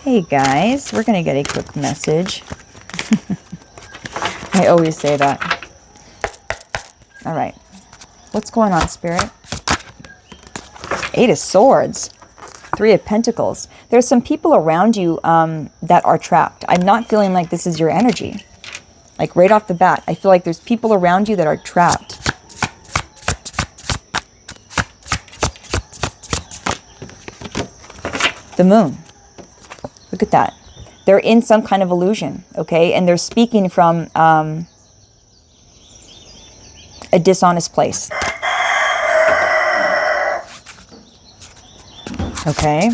Hey guys, we're going to get a quick message. I always say that. All right. What's going on, Spirit? 8 of Swords. 3 of Pentacles. There's some people around you that are trapped. I'm not feeling like this is your energy. Like right off the bat, I feel like there's people around you that are trapped. The Moon. Look at that. They're in some kind of illusion, okay? And they're speaking from a dishonest place. Okay.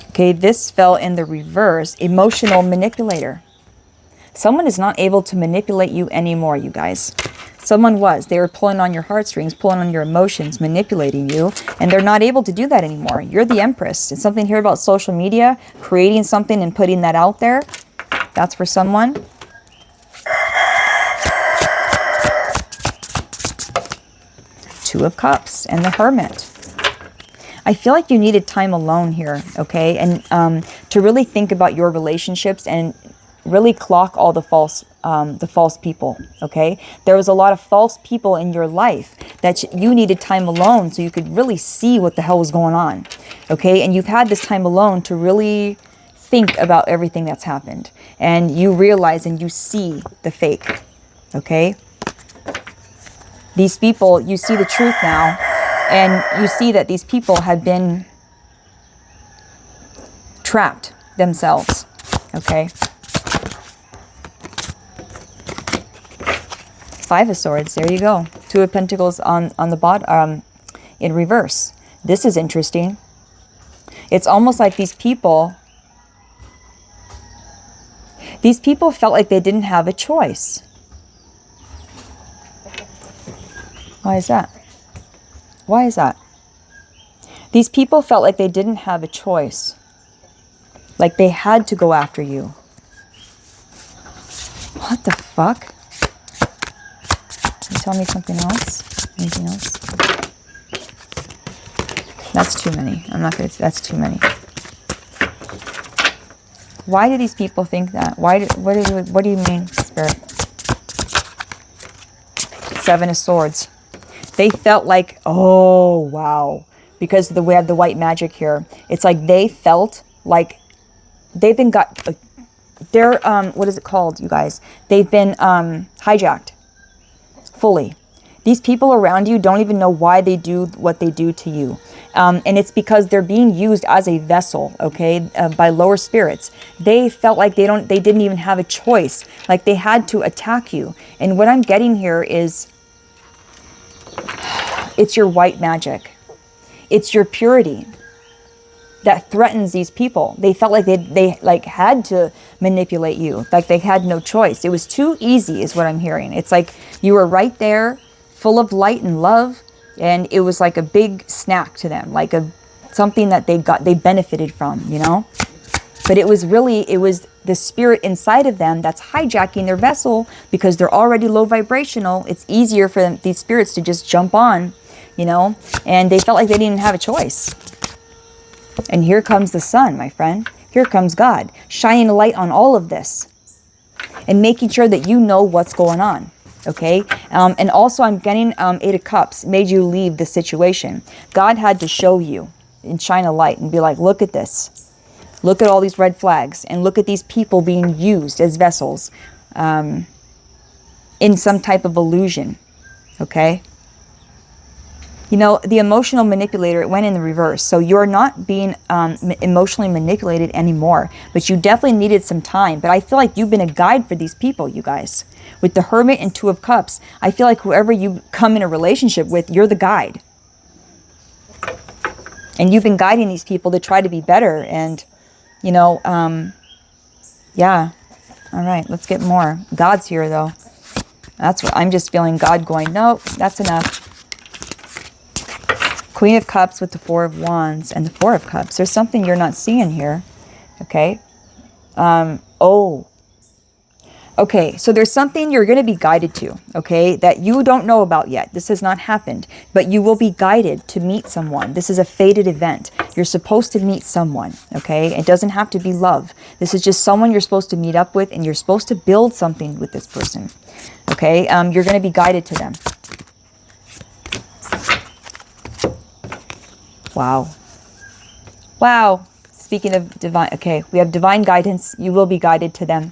Okay, this fell in the reverse. Emotional manipulator. Someone is not able to manipulate you anymore, you guys. Someone was. They were pulling on your heartstrings, pulling on your emotions, manipulating you, and they're not able to do that anymore. You're the Empress. It's something here about social media, creating something and putting that out there. That's for someone. Two of Cups and the Hermit. I feel like you needed time alone here, okay? And to really think about your relationships and really clock all the false people, okay? There was a lot of false people in your life that you needed time alone so you could really see what the hell was going on, okay? And you've had this time alone to really think about everything that's happened. And you realize and you see the fake, okay? These people, you see the truth now, and you see that these people have been trapped themselves, okay? 5 of Swords, there you go. 2 of Pentacles on the bottom, in reverse. This is interesting. It's almost like these people felt like they didn't have a choice. Why is that? Why is that? These people felt like they didn't have a choice. Like they had to go after you. What the fuck? Can you tell me something else? Anything else? That's too many. I'm not going to, that's too many. Why do these people think that? What do you mean, Spirit? 7 of Swords. They felt like, oh, wow. Because we have the white magic here. It's like they felt like they've been they're, what is it called, you guys? They've been hijacked fully. These people around you don't even know why they do what they do to you. And it's because they're being used as a vessel, okay, by lower spirits. They felt like they didn't even have a choice. Like they had to attack you. And what I'm getting here is, it's your white magic. It's your purity that threatens these people. They felt like they like had to manipulate you. Like they had no choice. It was too easy is what I'm hearing. It's like you were right there, full of light and love, and it was like a big snack to them, like something that they benefited from, you know? But it was the spirit inside of them that's hijacking their vessel because they're already low vibrational. It's easier for these spirits to just jump on, you know? And they felt like they didn't have a choice. And here comes the sun, my friend. Here comes God, shining a light on all of this and making sure that you know what's going on, okay? And also I'm getting 8 of Cups, made you leave the situation. God had to show you and shine a light and be like, look at this. Look at all these red flags and look at these people being used as vessels in some type of illusion, okay? You know, the emotional manipulator, it went in the reverse. So you're not being emotionally manipulated anymore, but you definitely needed some time. But I feel like you've been a guide for these people, you guys. With the Hermit and 2 of Cups, I feel like whoever you come in a relationship with, you're the guide. And you've been guiding these people to try to be better. And, you know, yeah. All right, let's get more. God's here, though. That's what I'm just feeling God going, nope, that's enough. Queen of Cups with the 4 of Wands and the 4 of Cups. There's something you're not seeing here, okay? Oh, Okay, so there's something you're going to be guided to, okay, that you don't know about yet. This has not happened, but you will be guided to meet someone. This is a fated event. You're supposed to meet someone, okay? It doesn't have to be love. This is just someone you're supposed to meet up with, and you're supposed to build something with this person, okay? You're going to be guided to them. Wow. Wow. Speaking of divine, okay, we have divine guidance. You will be guided to them.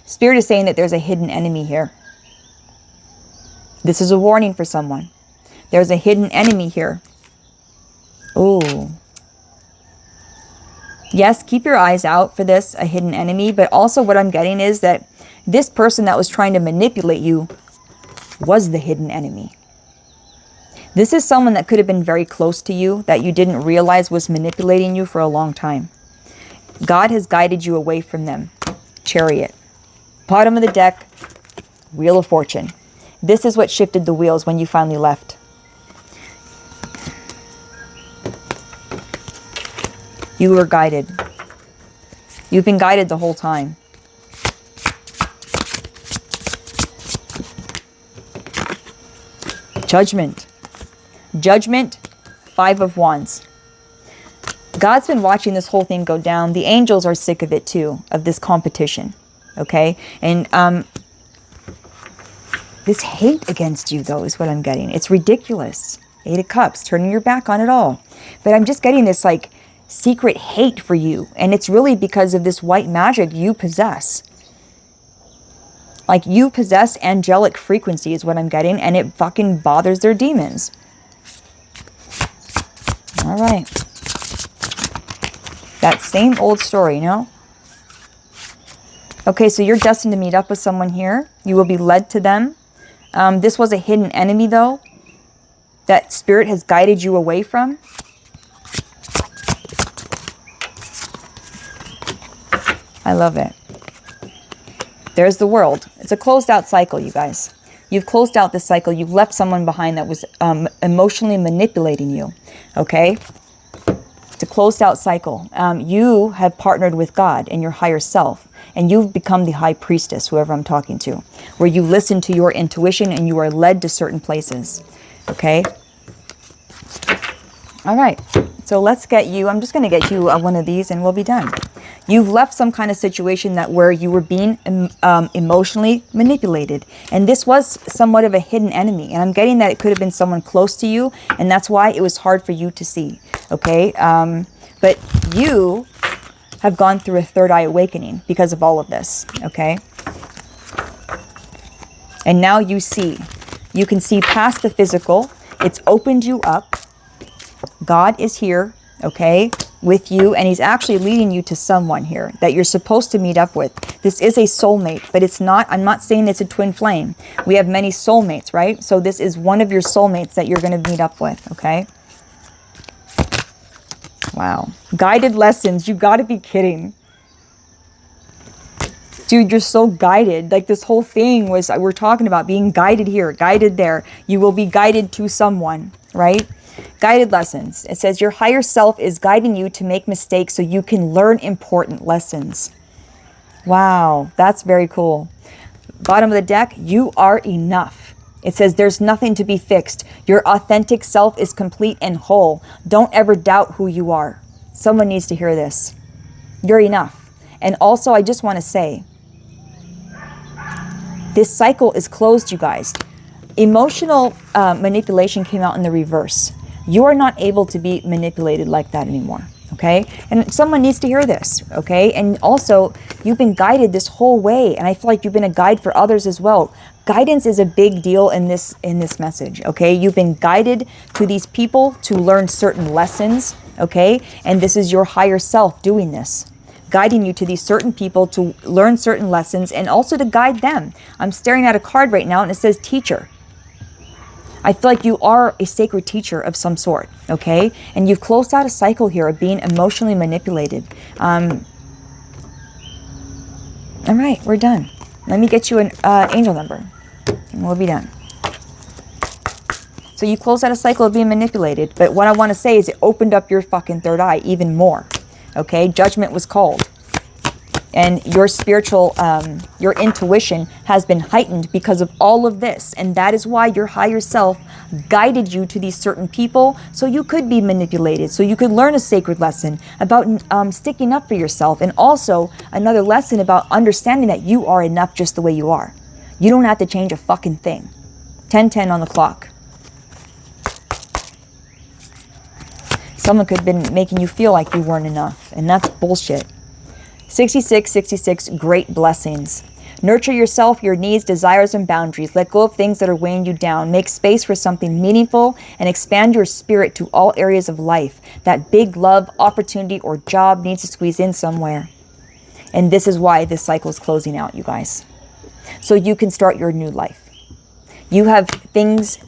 Spirit is saying that there's a hidden enemy here. This is a warning for someone. There's a hidden enemy here. Ooh. Yes, keep your eyes out for this, a hidden enemy. But also what I'm getting is that this person that was trying to manipulate you was the hidden enemy. This is someone that could have been very close to you that you didn't realize was manipulating you for a long time. God has guided you away from them. Chariot. Bottom of the deck, Wheel of Fortune. This is what shifted the wheels when you finally left. You were guided. You've been guided the whole time. Judgment. Judgment, 5 of Wands. God's been watching this whole thing go down. The angels are sick of it too, of this competition. Okay? And this hate against you, though, is what I'm getting. It's ridiculous. 8 of Cups, turning your back on it all. But I'm just getting this, like, secret hate for you. And it's really because of this white magic you possess. Like, you possess angelic frequency is what I'm getting. And it fucking bothers their demons. All right. That same old story, no? Okay, so you're destined to meet up with someone here. You will be led to them. This was a hidden enemy, though, that Spirit has guided you away from. I love it. There's the World. It's a closed out cycle, you guys. You've closed out this cycle. You've left someone behind that was emotionally manipulating you. Okay? It's a closed out cycle. You have partnered with God and your higher self. And you've become the high priestess, whoever I'm talking to. Where you listen to your intuition and you are led to certain places. Okay? All right. So let's get you, I'm just going to get you one of these and we'll be done. You've left some kind of situation that where you were being emotionally manipulated. And this was somewhat of a hidden enemy. And I'm getting that it could have been someone close to you. And that's why it was hard for you to see. Okay? But you have gone through a third eye awakening because of all of this. Okay? And now you see. You can see past the physical. It's opened you up. God is here, okay, with you, and he's actually leading you to someone here that you're supposed to meet up with. This is a soulmate, but it's not, I'm not saying it's a twin flame. We have many soulmates, right? So this is one of your soulmates that you're going to meet up with, okay? Wow. Guided lessons. You got to be kidding. Dude, you're so guided. Like this whole thing was, we're talking about being guided here, guided there. You will be guided to someone, right? Guided lessons. It says your higher self is guiding you to make mistakes so you can learn important lessons. Wow, that's very cool. Bottom of the deck, you are enough. It says there's nothing to be fixed. Your authentic self is complete and whole. Don't ever doubt who you are. Someone needs to hear this. You're enough. And also, I just want to say, this cycle is closed, you guys. Emotional manipulation came out in the reverse. You are not able to be manipulated like that anymore, okay? And someone needs to hear this, okay? And also, you've been guided this whole way, and I feel like you've been a guide for others as well. Guidance is a big deal in this message, okay? You've been guided to these people to learn certain lessons, okay? And this is your higher self doing this, guiding you to these certain people to learn certain lessons and also to guide them. I'm staring at a card right now, and it says teacher. I feel like you are a sacred teacher of some sort, okay? And you've closed out a cycle here of being emotionally manipulated. All right, we're done. Let me get you an angel number, and we'll be done. So you closed out a cycle of being manipulated, but what I want to say is it opened up your fucking third eye even more, okay? Judgment was called. And your spiritual, your intuition has been heightened because of all of this. And that is why your higher self guided you to these certain people, so you could be manipulated, so you could learn a sacred lesson about sticking up for yourself. And also another lesson about understanding that you are enough just the way you are. You don't have to change a fucking thing. 10:10 on the clock. Someone could have been making you feel like you weren't enough, and that's bullshit. 6666, great blessings. Nurture yourself, your needs, desires, and boundaries. Let go of things that are weighing you down. Make space for something meaningful and expand your spirit to all areas of life. That big love, opportunity, or job needs to squeeze in somewhere. And this is why this cycle is closing out, you guys. So you can start your new life. You have things,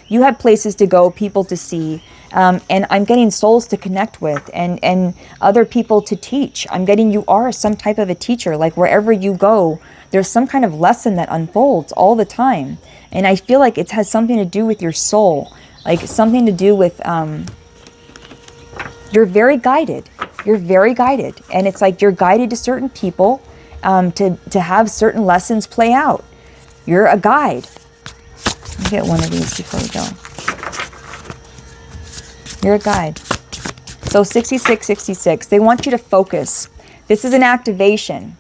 you have places to go, people to see. And I'm getting souls to connect with and other people to teach. I'm getting, you are some type of a teacher. Like wherever you go, there's some kind of lesson that unfolds all the time. And I feel like it has something to do with your soul. Like something to do with, you're very guided. You're very guided. And it's like you're guided to certain people to have certain lessons play out. You're a guide. Let me get one of these before we go. You're a guide. So 6666, they want you to focus. This is an activation.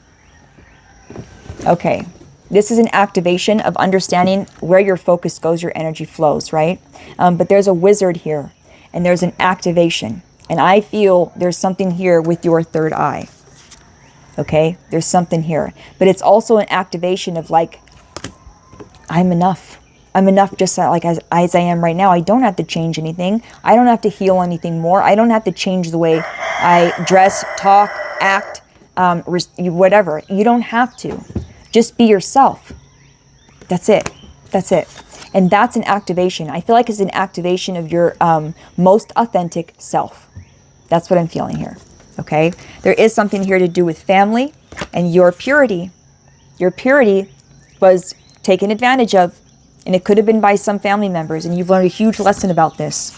Okay. This is an activation of understanding where your focus goes, your energy flows, right? But there's a wizard here, and there's an activation. And I feel there's something here with your third eye. Okay? There's something here. But it's also an activation of like, I'm enough. I'm enough just like as I am right now. I don't have to change anything. I don't have to heal anything more. I don't have to change the way I dress, talk, act, whatever. You don't have to. Just be yourself. That's it. That's it. And that's an activation. I feel like it's an activation of your most authentic self. That's what I'm feeling here. Okay? There is something here to do with family and your purity. Your purity was taken advantage of. And it could have been by some family members, and you've learned a huge lesson about this.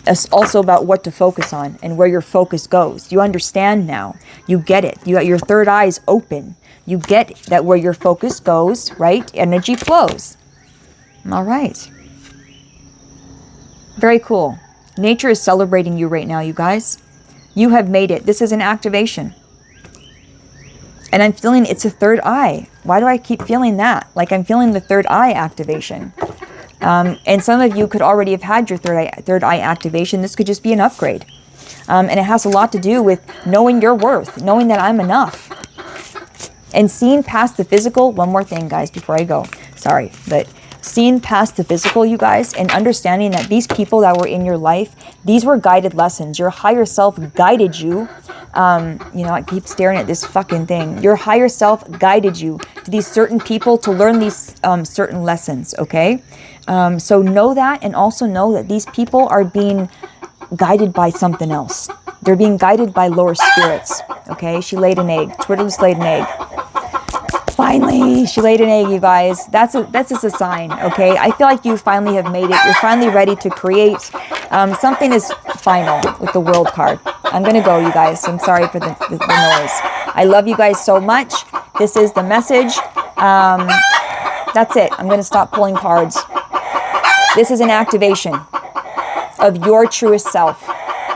It's also about what to focus on and where your focus goes. You understand now. You get it. You got your third eye is open. You get that where your focus goes, right? Energy flows. All right. Very cool. Nature is celebrating you right now, you guys. You have made it. This is an activation. And I'm feeling it's a third eye. Why do I keep feeling that? Like I'm feeling the third eye activation. And some of you could already have had your third eye activation. This could just be an upgrade. And it has a lot to do with knowing your worth, knowing that I'm enough. And seeing past the physical. One more thing, guys, before I go. Sorry, but seeing past the physical, you guys, and understanding that these people that were in your life, these were guided lessons. Your higher self guided you. You know, I keep staring at this fucking thing. Your higher self guided you to these certain people to learn these certain lessons, okay? So know that, and also know that these people are being guided by something else. They're being guided by lower spirits, okay? She laid an egg. Twitter just laid an egg. Finally, she laid an egg, you guys. That's just a sign, okay? I feel like you finally have made it. You're finally ready to create. Something is final with the World card. I'm going to go, you guys. I'm sorry for the noise. I love you guys so much. This is the message. That's it. I'm going to stop pulling cards. This is an activation of your truest self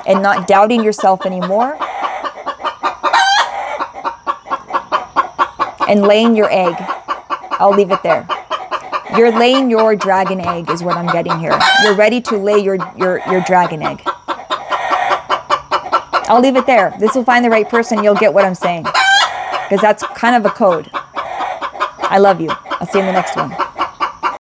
and not doubting yourself anymore. And laying your egg. I'll leave it there. You're laying your dragon egg is what I'm getting here. You're ready to lay your dragon egg. I'll leave it there. This will find the right person. You'll get what I'm saying. Because that's kind of a code. I love you. I'll see you in the next one.